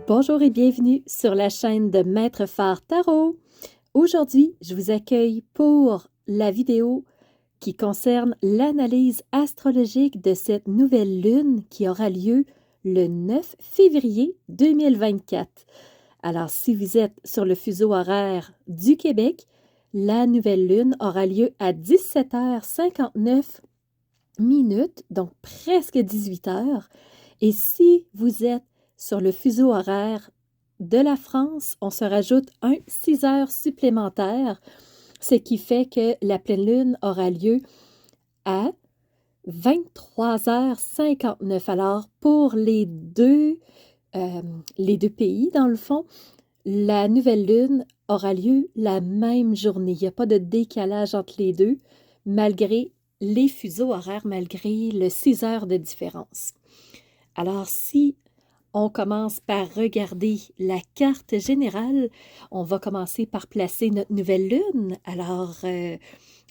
Bonjour et bienvenue sur la chaîne de Maître Phare Tarot. Aujourd'hui, je vous accueille pour la vidéo qui concerne l'analyse astrologique de cette nouvelle lune qui aura lieu le 9 février 2024. Alors, si vous êtes sur le fuseau horaire du Québec, la nouvelle lune aura lieu à 17h59 minutes, donc presque 18 heures. Et si vous êtes sur le fuseau horaire de la France, on se rajoute 6 heures supplémentaires, ce qui fait que la pleine lune aura lieu à 23h59. Alors, pour les deux pays, dans le fond, la nouvelle lune aura lieu la même journée. Il n'y a pas de décalage entre les deux, malgré les fuseaux horaires, malgré le 6 heures de différence. Alors, si on commence par regarder la carte générale, on va commencer par placer notre nouvelle lune. Alors,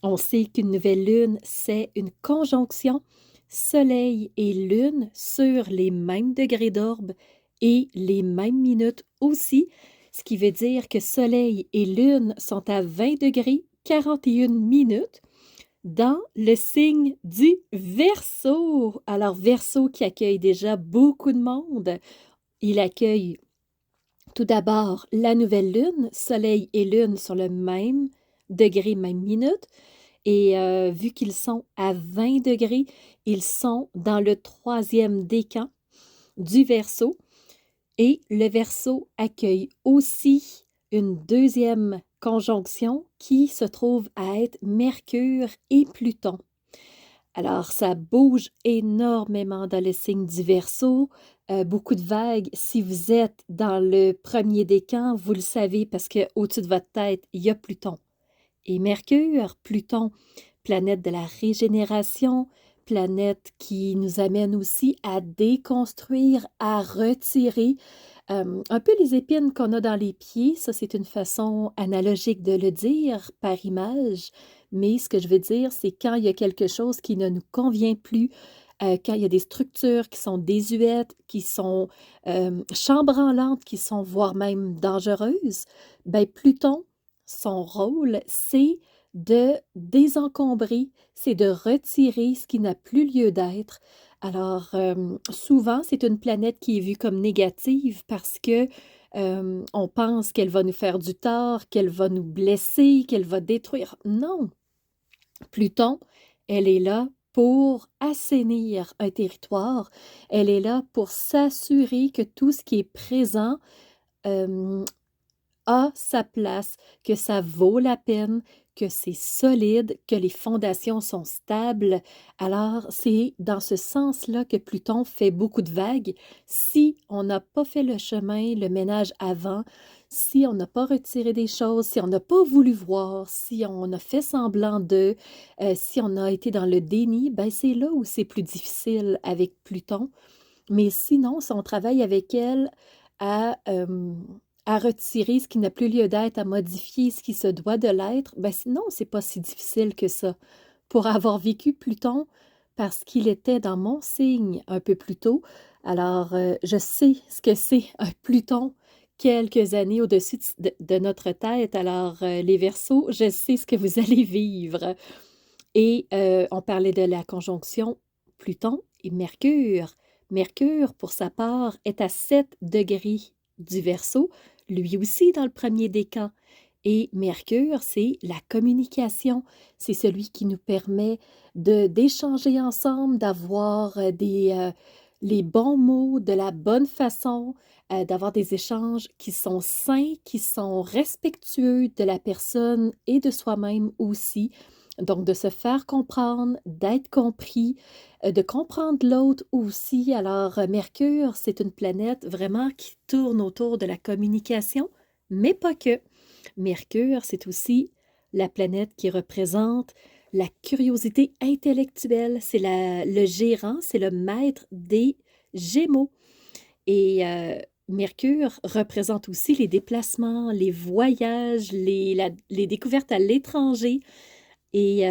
on sait qu'une nouvelle lune, c'est une conjonction Soleil et Lune sur les mêmes degrés d'orbe et les mêmes minutes aussi, ce qui veut dire que Soleil et Lune sont à 20 degrés 41 minutes dans le signe du Verseau. Alors, Verseau qui accueille déjà beaucoup de monde, il accueille tout d'abord la nouvelle lune, Soleil et Lune sur le même degré, même minute. Et vu qu'ils sont à 20 degrés, ils sont dans le troisième décan du Verseau. Et le Verseau accueille aussi une deuxième conjonction qui se trouve à être Mercure et Pluton. Alors, ça bouge énormément dans le signe du Verseau. Beaucoup de vagues. Si vous êtes dans le premier décan, vous le savez parce qu'au-dessus de votre tête, il y a Pluton. Et Mercure, Pluton, planète de la régénération, planète qui nous amène aussi à déconstruire, à retirer un peu les épines qu'on a dans les pieds. Ça, c'est une façon analogique de le dire par image. Mais ce que je veux dire, c'est quand il y a quelque chose qui ne nous convient plus, quand il y a des structures qui sont désuètes, qui sont chambranlantes, qui sont voire même dangereuses, ben Pluton, son rôle, c'est de désencombrer, c'est de retirer ce qui n'a plus lieu d'être. Alors, souvent, c'est une planète qui est vue comme négative parce que on pense qu'elle va nous faire du tort, qu'elle va nous blesser, qu'elle va détruire. Non, Pluton, elle est là pour assainir un territoire. Elle est là pour s'assurer que tout ce qui est présent euh, a sa place, que ça vaut la peine, que c'est solide, que les fondations sont stables. Alors, c'est dans ce sens-là que Pluton fait beaucoup de vagues. Si on n'a pas fait le chemin, le ménage avant, si on n'a pas retiré des choses, si on n'a pas voulu voir, si on a fait semblant si on a été dans le déni, ben c'est là où c'est plus difficile avec Pluton. Mais sinon, si on travaille avec elle à, euh, à retirer ce qui n'a plus lieu d'être, à modifier ce qui se doit de l'être, ben sinon, c'est pas si difficile que ça. Pour avoir vécu Pluton, parce qu'il était dans mon signe un peu plus tôt, alors je sais ce que c'est un Pluton quelques années au-dessus de notre tête. Alors, les Verseaux, je sais ce que vous allez vivre. Et on parlait de la conjonction Pluton et Mercure. Mercure, pour sa part, est à 7 degrés du Verseau, lui aussi dans le premier décan. Et Mercure, c'est la communication. C'est celui qui nous permet d'échanger ensemble, d'avoir les bons mots de la bonne façon, d'avoir des échanges qui sont sains, qui sont respectueux de la personne et de soi-même aussi. Donc, de se faire comprendre, d'être compris, de comprendre l'autre aussi. Alors, Mercure, c'est une planète vraiment qui tourne autour de la communication, mais pas que. Mercure, c'est aussi la planète qui représente la curiosité intellectuelle. C'est le gérant, c'est le maître des Gémeaux. Et Mercure représente aussi les déplacements, les voyages, les découvertes à l'étranger. Et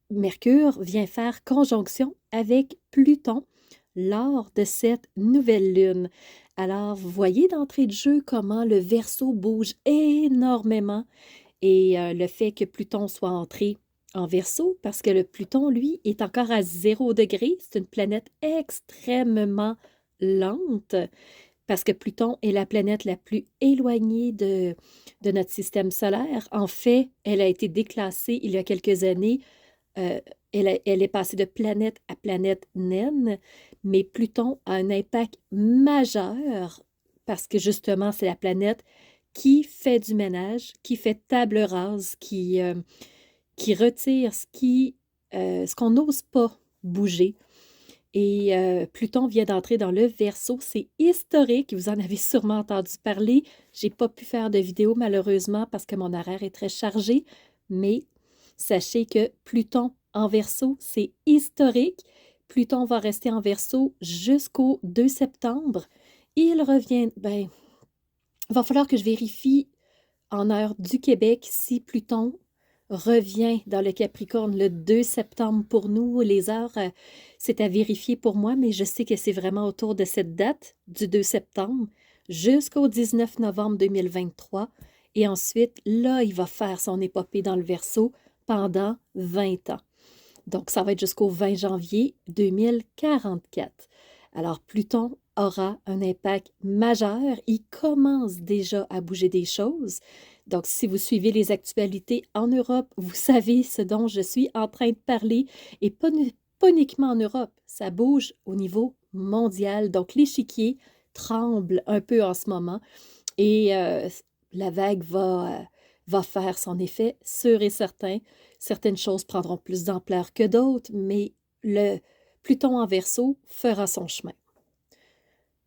Mercure vient faire conjonction avec Pluton, lors de cette nouvelle lune. Alors, vous voyez d'entrée de jeu comment le Verseau bouge énormément et le fait que Pluton soit entré en Verseau, parce que le Pluton, lui, est encore à 0 degré. C'est une planète extrêmement lente, parce que Pluton est la planète la plus éloignée de notre système solaire. En fait, elle a été déclassée il y a quelques années. euh, elle est passée de planète à planète naine, mais Pluton a un impact majeur parce que justement, c'est la planète qui fait du ménage, qui fait table rase, qui retire ce qu'on n'ose pas bouger. Et Pluton vient d'entrer dans le Verseau. C'est historique, vous en avez sûrement entendu parler. J'ai pas pu faire de vidéo malheureusement parce que mon horaire est très chargé, mais sachez que Pluton en Verseau, c'est historique. Pluton va rester en Verseau jusqu'au 2 septembre. Il revient, ben, il va falloir que je vérifie en heure du Québec si Pluton revient dans le Capricorne le 2 septembre pour nous. Les heures, c'est à vérifier pour moi, mais je sais que c'est vraiment autour de cette date du 2 septembre jusqu'au 19 novembre 2023. Et ensuite, là, il va faire son épopée dans le Verseau pendant 20 ans. Donc, ça va être jusqu'au 20 janvier 2044. Alors, Pluton aura un impact majeur. Il commence déjà à bouger des choses. Donc, si vous suivez les actualités en Europe, vous savez ce dont je suis en train de parler. Et pas uniquement en Europe, ça bouge au niveau mondial. Donc, l'échiquier tremble un peu en ce moment. Et la vague va faire son effet, sûr et certain. Certaines choses prendront plus d'ampleur que d'autres, mais le Pluton en Verseau fera son chemin.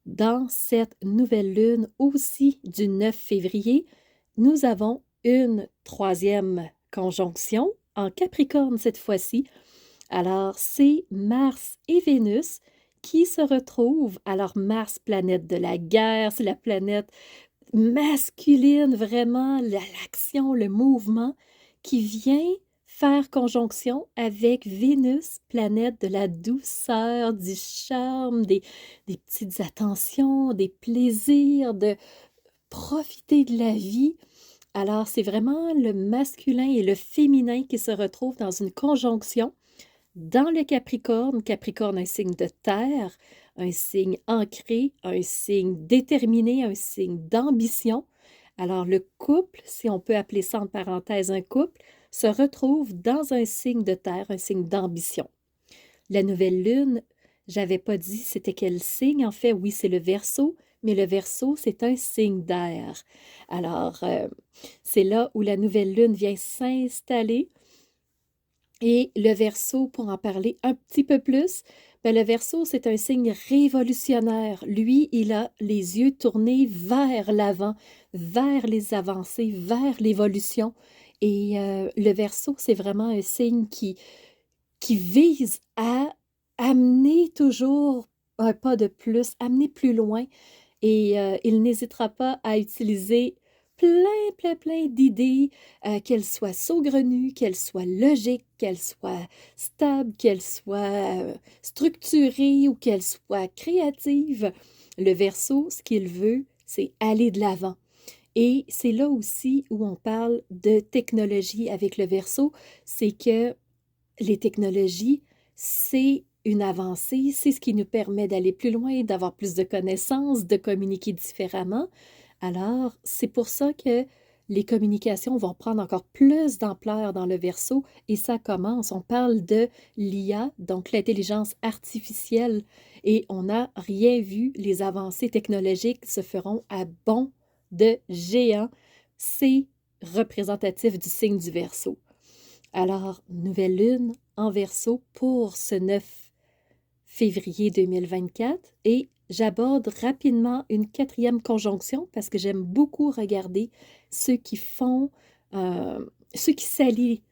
Dans cette nouvelle lune aussi du 9 février, nous avons une troisième conjonction en Capricorne cette fois-ci. Alors, c'est Mars et Vénus qui se retrouvent. Alors, Mars, planète de la guerre, c'est la planète masculine, vraiment, l'action, le mouvement, qui vient faire conjonction avec Vénus, planète de la douceur, du charme, des petites attentions, des plaisirs, de profiter de la vie. Alors, c'est vraiment le masculin et le féminin qui se retrouvent dans une conjonction dans le Capricorne. Capricorne, un signe de terre, un signe ancré, un signe déterminé, un signe d'ambition. Alors, le couple, si on peut appeler ça en parenthèse un couple, se retrouve dans un signe de terre, un signe d'ambition. La nouvelle lune, j'avais pas dit c'était quel signe. En fait, oui, c'est le Verseau, mais le Verseau, c'est un signe d'air. Alors, c'est là où la nouvelle lune vient s'installer. Et le Verseau, pour en parler un petit peu plus, ben le Verseau, c'est un signe révolutionnaire. Lui, il a les yeux tournés vers l'avant, vers les avancées, vers l'évolution. Et le Verseau, c'est vraiment un signe qui vise à amener toujours un pas de plus, amener plus loin. Et il n'hésitera pas à utiliser plein d'idées, qu'elles soient saugrenues, qu'elles soient logiques, qu'elles soient stables, qu'elles soient structurées ou qu'elles soient créatives. Le Verseau, ce qu'il veut, c'est aller de l'avant. Et c'est là aussi où on parle de technologie avec le Verseau, c'est que les technologies, c'est une avancée, c'est ce qui nous permet d'aller plus loin, d'avoir plus de connaissances, de communiquer différemment. Alors, c'est pour ça que les communications vont prendre encore plus d'ampleur dans le Verseau et ça commence. On parle de l'IA, donc l'intelligence artificielle, et on n'a rien vu. Les avancées technologiques se feront à bond de géant. C'est représentatif du signe du Verseau. Alors, nouvelle lune en Verseau pour ce 9 février 2024 et j'aborde rapidement une quatrième conjonction parce que j'aime beaucoup regarder ceux qui font, ceux qui s'allient.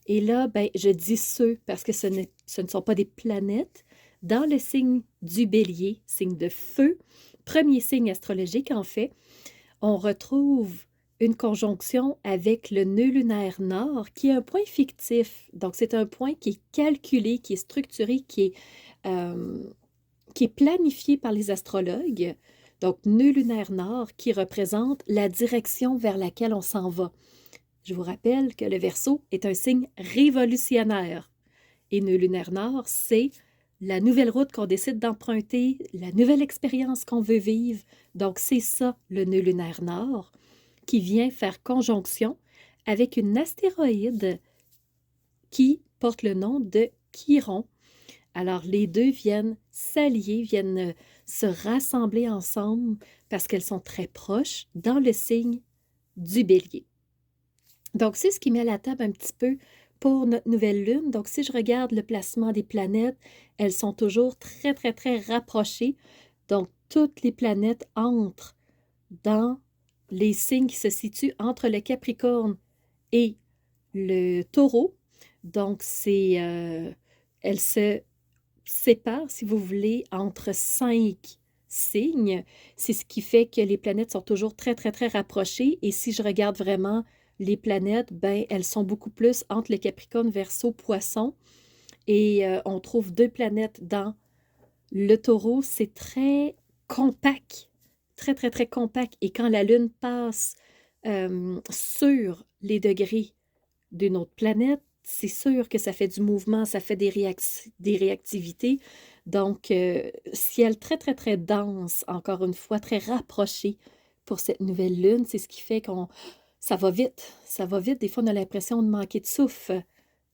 Et là, ben, je dis ceux parce que ce ne sont pas des planètes. Dans le signe du Bélier, signe de feu, premier signe astrologique en fait, on retrouve une conjonction avec le nœud lunaire nord, qui est un point fictif. Donc, c'est un point qui est calculé, qui est structuré, qui est planifié par les astrologues, donc nœud lunaire nord, qui représente la direction vers laquelle on s'en va. Je vous rappelle que le Verseau est un signe révolutionnaire. Et nœud lunaire nord, c'est la nouvelle route qu'on décide d'emprunter, la nouvelle expérience qu'on veut vivre. Donc, c'est ça, le nœud lunaire nord, qui vient faire conjonction avec une astéroïde qui porte le nom de Chiron. Alors, les deux viennent s'allier, viennent se rassembler ensemble parce qu'elles sont très proches dans le signe du Bélier. Donc, c'est ce qui met la table un petit peu pour notre nouvelle lune. Donc, si je regarde le placement des planètes, elles sont toujours très, très, très rapprochées. Donc, toutes les planètes entrent dans les signes qui se situent entre le Capricorne et le Taureau. Donc, elles se séparent, si vous voulez, entre 5 signes. C'est ce qui fait que les planètes sont toujours très, très, très rapprochées. Et si je regarde vraiment les planètes, ben, elles sont beaucoup plus entre le Capricorne, Verseau, Poisson. Et on trouve 2 planètes dans le Taureau. C'est très compact, très, très, très compact. Et quand la Lune passe sur les degrés d'une autre planète, c'est sûr que ça fait du mouvement, ça fait des réactivités. Donc, ciel très, très, très dense, encore une fois, très rapproché pour cette nouvelle lune. C'est ce qui fait ça va vite. Ça va vite. Des fois, on a l'impression de manquer de souffle.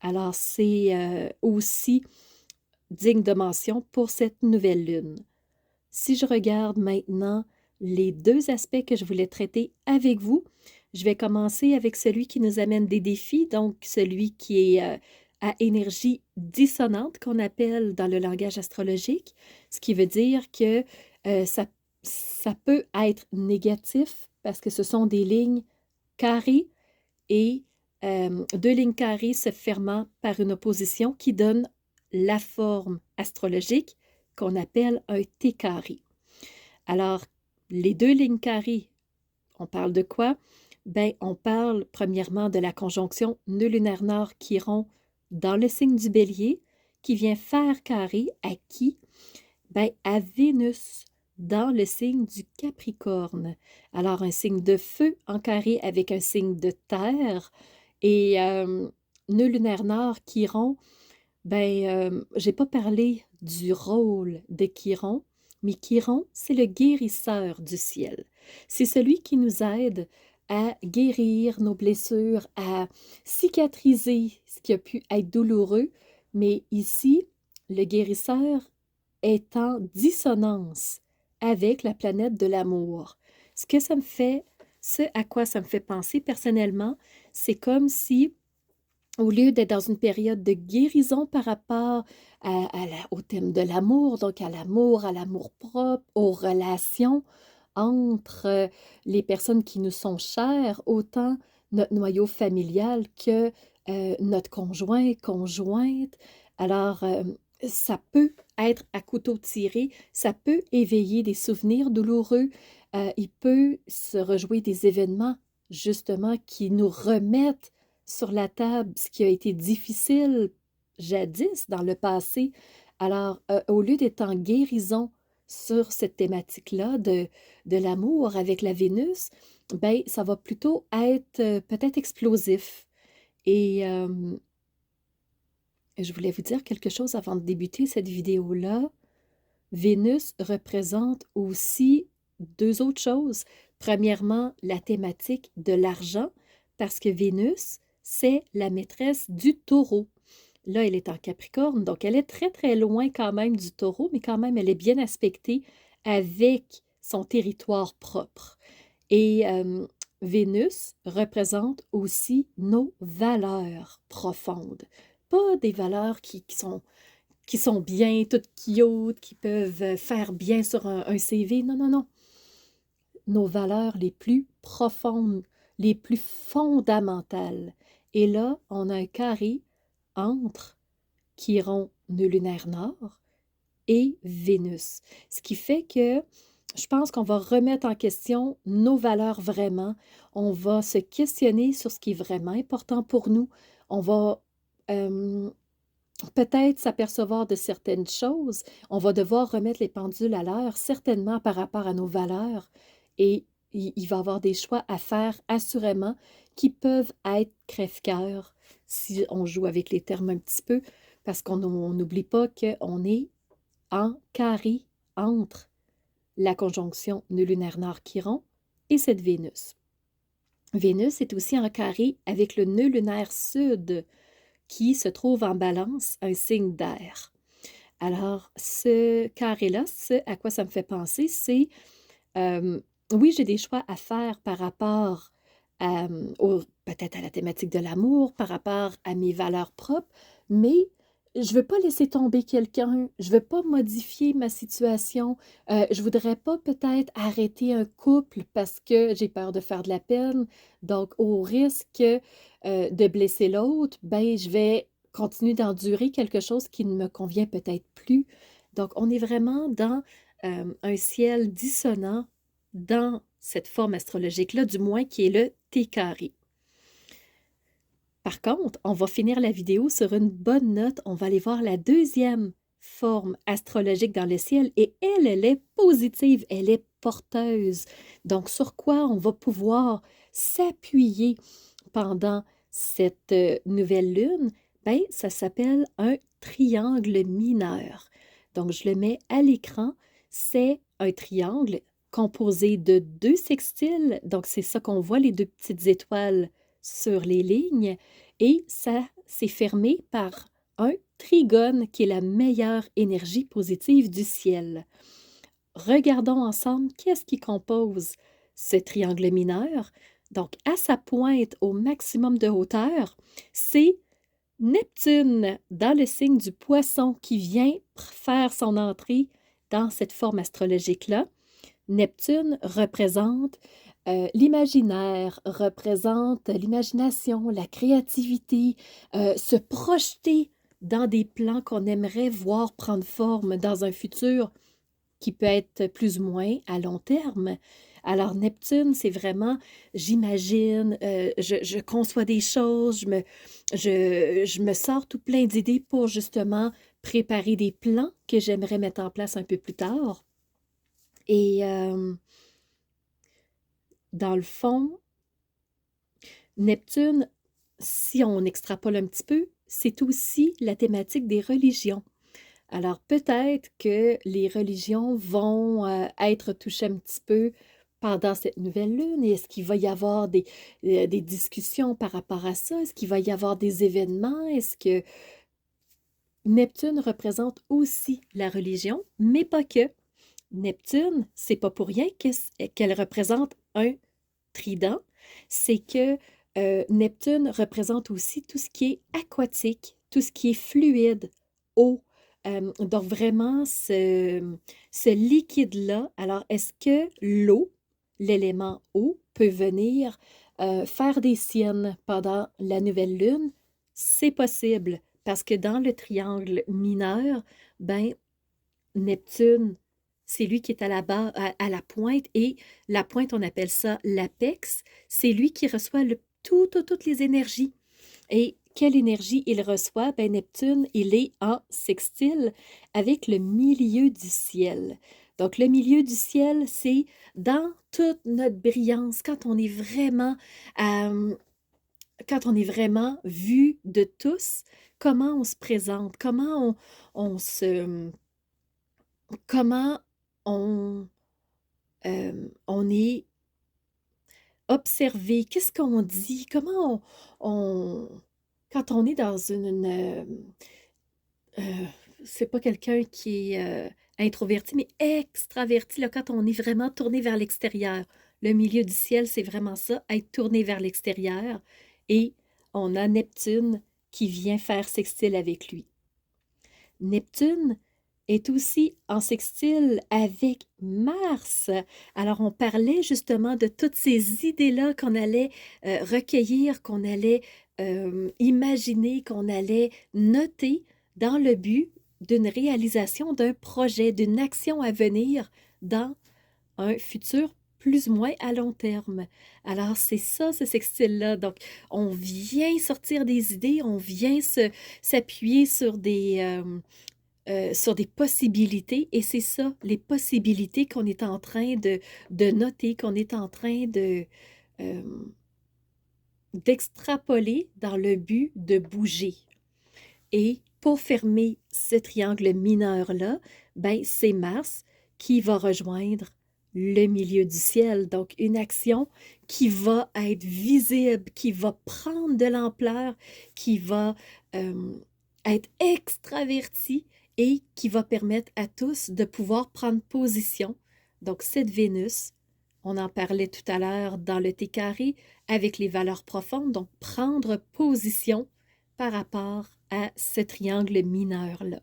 Alors, c'est aussi digne de mention pour cette nouvelle lune. Si je regarde maintenant les 2 aspects que je voulais traiter avec vous, je vais commencer avec celui qui nous amène des défis, donc celui qui est à énergie dissonante, qu'on appelle dans le langage astrologique, ce qui veut dire que ça peut être négatif parce que ce sont des lignes carrées et 2 lignes carrées se fermant par une opposition qui donne la forme astrologique qu'on appelle un T carré. Alors, les 2 lignes carrées, on parle de quoi? Ben, on parle premièrement de la conjonction nœud lunaire nord Chiron dans le signe du Bélier, qui vient faire carré à qui? Ben, à Vénus dans le signe du Capricorne. Alors, un signe de feu en carré avec un signe de terre. Et nœud lunaire nord Chiron, ben, j'ai pas parlé du rôle de Chiron, mais Chiron, c'est le guérisseur du ciel. C'est celui qui nous aide à guérir nos blessures, à cicatriser ce qui a pu être douloureux. Mais ici, le guérisseur est en dissonance avec la planète de l'amour. Ce à quoi ça me fait penser personnellement, c'est comme si au lieu d'être dans une période de guérison par rapport au thème de l'amour, donc à l'amour-propre, aux relations entre les personnes qui nous sont chères, autant notre noyau familial que notre conjoint, conjointe. Alors, ça peut être à couteau tiré, ça peut éveiller des souvenirs douloureux, il peut se rejouer des événements, justement, qui nous remettent sur la table ce qui a été difficile jadis dans le passé. Alors, au lieu d'être en guérison sur cette thématique-là de l'amour avec la Vénus, ben, ça va plutôt être peut-être explosif. Et je voulais vous dire quelque chose avant de débuter cette vidéo-là. Vénus représente aussi 2 autres choses. Premièrement, la thématique de l'argent, parce que Vénus, c'est la maîtresse du Taureau. Là, elle est en Capricorne, donc elle est très, très loin quand même du Taureau, mais quand même, elle est bien aspectée avec son territoire propre. Et Vénus représente aussi nos valeurs profondes. Pas des valeurs qui sont bien, toutes cute, qui peuvent faire bien sur un CV. Non, non, non. Nos valeurs les plus profondes, les plus fondamentales. Et là, on a un carré entre Chiron, nœud lunaire nord, et Vénus. Ce qui fait que je pense qu'on va remettre en question nos valeurs vraiment. On va se questionner sur ce qui est vraiment important pour nous. On va peut-être s'apercevoir de certaines choses. On va devoir remettre les pendules à l'heure, certainement par rapport à nos valeurs. Et il va y avoir des choix à faire, assurément, qui peuvent être crève-cœur si on joue avec les termes un petit peu, parce qu'on n'oublie pas qu'on est en carré entre la conjonction nœud lunaire Nord-Chiron et cette Vénus. Vénus est aussi en carré avec le nœud lunaire Sud qui se trouve en balance, un signe d'air. Alors, ce carré-là, ce à quoi ça me fait penser, c'est, oui, j'ai des choix à faire par rapport peut-être à la thématique de l'amour, par rapport à mes valeurs propres, mais je ne veux pas laisser tomber quelqu'un, je ne veux pas modifier ma situation, je ne voudrais pas peut-être arrêter un couple parce que j'ai peur de faire de la peine. Donc, au risque de blesser l'autre, ben, je vais continuer d'endurer quelque chose qui ne me convient peut-être plus. Donc, on est vraiment dans un ciel dissonant dans cette forme astrologique-là, du moins qui est le T carré. Par contre, on va finir la vidéo sur une bonne note. On va aller voir la deuxième forme astrologique dans le ciel et elle est positive, elle est porteuse. Donc, sur quoi on va pouvoir s'appuyer pendant cette nouvelle lune? Bien, ça s'appelle un triangle mineur. Donc, je le mets à l'écran. C'est un triangle composé de 2 sextiles. Donc, c'est ça qu'on voit, les 2 petites étoiles sur les lignes. Et ça s'est fermé par un trigone qui est la meilleure énergie positive du ciel. Regardons ensemble qu'est-ce qui compose ce triangle mineur. Donc, à sa pointe au maximum de hauteur, c'est Neptune dans le signe du Poisson qui vient faire son entrée dans cette forme astrologique-là. Neptune représente l'imaginaire, représente l'imagination, la créativité, se projeter dans des plans qu'on aimerait voir prendre forme dans un futur qui peut être plus ou moins à long terme. Alors, Neptune, c'est vraiment, j'imagine, je conçois des choses, je me sors tout plein d'idées pour justement préparer des plans que j'aimerais mettre en place un peu plus tard. Et dans le fond, Neptune, si on extrapole un petit peu, c'est aussi la thématique des religions. Alors peut-être que les religions vont être touchées un petit peu pendant cette nouvelle lune. Est-ce qu'il va y avoir des discussions par rapport à ça? Est-ce qu'il va y avoir des événements? Est-ce que Neptune représente aussi la religion, mais pas que. Neptune, c'est pas pour rien qu'elle représente un trident, c'est que Neptune représente aussi tout ce qui est aquatique, tout ce qui est fluide, eau. Donc vraiment, ce liquide-là, alors est-ce que l'eau, l'élément eau, peut venir faire des siennes pendant la nouvelle lune? C'est possible, parce que dans le triangle mineur, ben, Neptune, c'est lui qui est à la bas, à la pointe, et la pointe, on appelle ça l'apex. C'est lui qui reçoit toutes les énergies. Et quelle énergie il reçoit? Ben, Neptune, il est en sextile avec le milieu du ciel. Donc, le milieu du ciel, c'est dans toute notre brillance, quand on est vraiment vu de tous, comment on se présente, comment on est observé, qu'est-ce qu'on dit, quand on est dans euh, c'est pas quelqu'un qui est introverti, mais extraverti, là, quand on est vraiment tourné vers l'extérieur. Le milieu du ciel, c'est vraiment ça, être tourné vers l'extérieur. Et on a Neptune qui vient faire sextile avec lui. Neptune est aussi en sextile avec Mars. Alors, on parlait justement de toutes ces idées-là qu'on allait recueillir, qu'on allait imaginer, qu'on allait noter dans le but d'une réalisation d'un projet, d'une action à venir dans un futur plus ou moins à long terme. Alors, c'est ça, ce sextile-là. Donc, on vient sortir des idées, on vient s'appuyer sur des possibilités, et c'est ça, les possibilités qu'on est en train de noter, qu'on est en train euh, d'extrapoler dans le but de bouger. Et pour fermer ce triangle mineur-là, ben, c'est Mars qui va rejoindre le milieu du ciel. Donc, une action qui va être visible, qui va prendre de l'ampleur, qui va être extravertie et qui va permettre à tous de pouvoir prendre position. Donc, cette Vénus, on en parlait tout à l'heure dans le T carré, avec les valeurs profondes, donc prendre position par rapport à ce triangle mineur-là.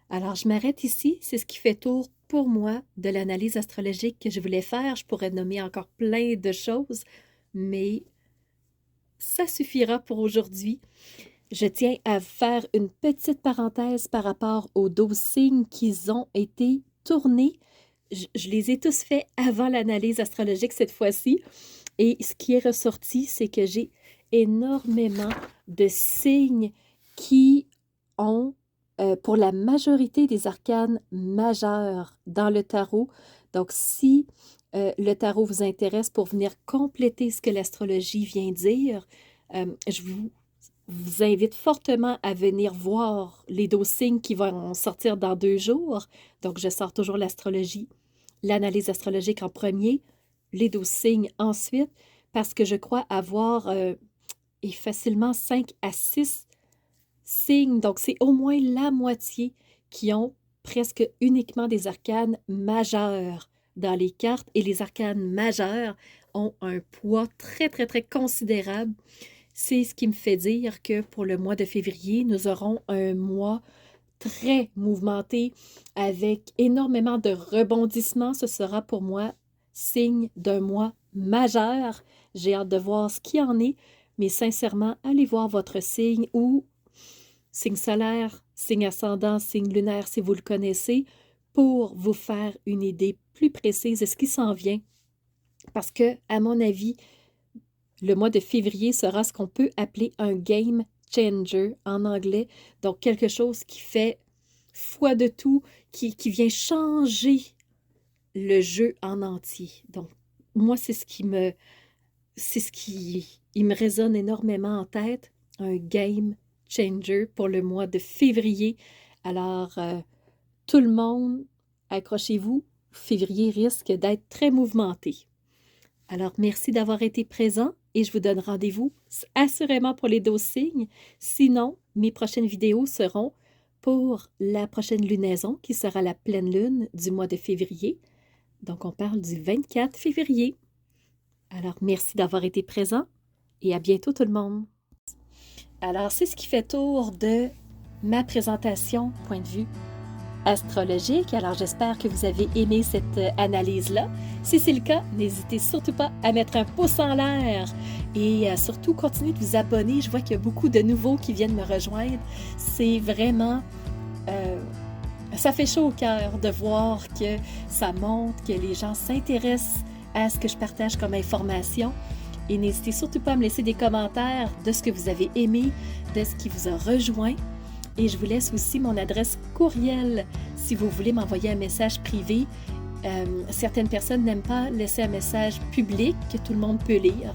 Alors, je m'arrête ici. C'est ce qui fait tour pour moi de l'analyse astrologique que je voulais faire. Je pourrais nommer encore plein de choses, mais ça suffira pour aujourd'hui. Je tiens à faire une petite parenthèse par rapport aux 12 signes qui ont été tournés. Je les ai tous faits avant l'analyse astrologique cette fois-ci. Et ce qui est ressorti, c'est que j'ai énormément de signes qui ont, pour la majorité des arcanes majeurs dans le tarot. Donc, si le tarot vous intéresse pour venir compléter ce que l'astrologie vient dire, je vous invite fortement à venir voir les 12 signes qui vont sortir dans 2 jours. Donc, je sors toujours l'astrologie, l'analyse astrologique en premier, les 12 signes ensuite, parce que je crois avoir et facilement 5 à 6 signes. Donc, c'est au moins la moitié qui ont presque uniquement des arcanes majeures dans les cartes. Et les arcanes majeures ont un poids très, très, très considérable. C'est ce qui me fait dire que pour le mois de février, nous aurons un mois très mouvementé avec énormément de rebondissements. Ce sera pour moi signe d'un mois majeur. J'ai hâte de voir ce qu'il en est, mais sincèrement, allez voir votre signe ou signe solaire, signe ascendant, signe lunaire si vous le connaissez, pour vous faire une idée plus précise de ce qui s'en vient. Parce que, à mon avis, le mois de février sera ce qu'on peut appeler un game changer en anglais. Donc, quelque chose qui fait foi de tout, qui vient changer le jeu en entier. Donc, moi, c'est ce qui me résonne énormément en tête, un game changer pour le mois de février. Alors, tout le monde, accrochez-vous, février risque d'être très mouvementé. Alors, merci d'avoir été présent et je vous donne rendez-vous assurément pour les 12 signes. Sinon, mes prochaines vidéos seront pour la prochaine lunaison qui sera la pleine lune du mois de février. Donc, on parle du 24 février. Alors, merci d'avoir été présent et à bientôt tout le monde. Alors, c'est ce qui fait tour de ma présentation, point de vue astrologique. Alors, j'espère que vous avez aimé cette analyse-là. Si c'est le cas, n'hésitez surtout pas à mettre un pouce en l'air et surtout continuez de vous abonner. Je vois qu'il y a beaucoup de nouveaux qui viennent me rejoindre. C'est vraiment... ça fait chaud au cœur de voir que ça montre, que les gens s'intéressent à ce que je partage comme information. Et n'hésitez surtout pas à me laisser des commentaires de ce que vous avez aimé, de ce qui vous a rejoint. Et je vous laisse aussi mon adresse courriel si vous voulez m'envoyer un message privé. Certaines personnes n'aiment pas laisser un message public que tout le monde peut lire.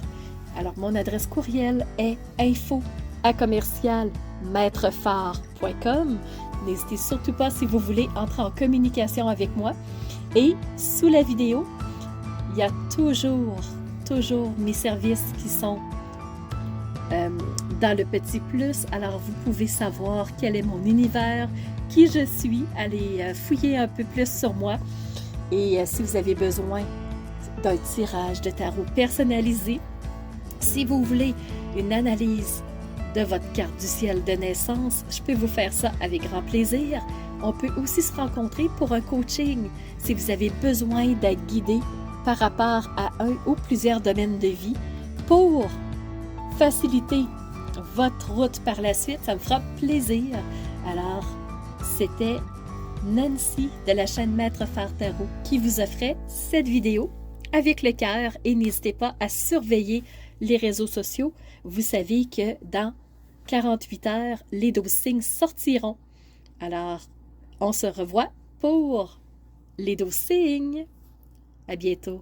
Alors, mon adresse courriel est info@commercialmaitrefort.com. N'hésitez surtout pas si vous voulez entrer en communication avec moi. Et sous la vidéo, il y a toujours mes services qui sont dans le petit plus. Alors, vous pouvez savoir quel est mon univers, qui je suis, allez fouiller un peu plus sur moi. Et si vous avez besoin d'un tirage de tarot personnalisé, si vous voulez une analyse de votre carte du ciel de naissance, je peux vous faire ça avec grand plaisir. On peut aussi se rencontrer pour un coaching si vous avez besoin d'être guidé par rapport à un ou plusieurs domaines de vie pour faciliter votre route par la suite. Ça me fera plaisir. Alors, c'était Nancy de la chaîne Maître Phare Tarot qui vous offrait cette vidéo. avec le cœur et n'hésitez pas à surveiller les réseaux sociaux. Vous savez que dans 48 heures, les 12 signes sortiront. Alors, on se revoit pour les 12 signes. À bientôt.